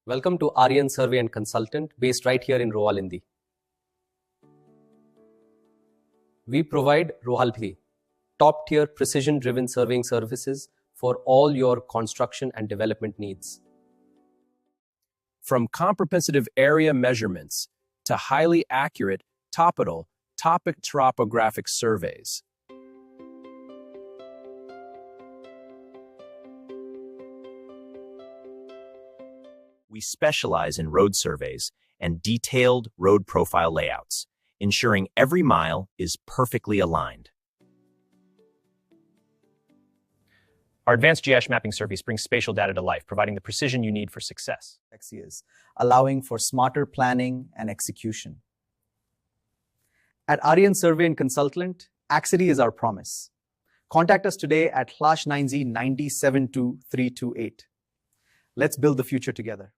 Welcome to Aryan Survey and Consultant, based right here in Rawalpindi. We provide Rawalpindi top-tier precision-driven surveying services for all your construction and development needs. From comprehensive area measurements to highly accurate topic topographic surveys. We specialize in road surveys and detailed road profile layouts, ensuring every mile is perfectly aligned. Our advanced GIS mapping surveys bring spatial data to life, providing the precision you need for success. Allowing for smarter planning and execution. At Aryan Survey and Consultant, Axity is our promise. Contact us today at +9Z 972 328. Let's build the future together.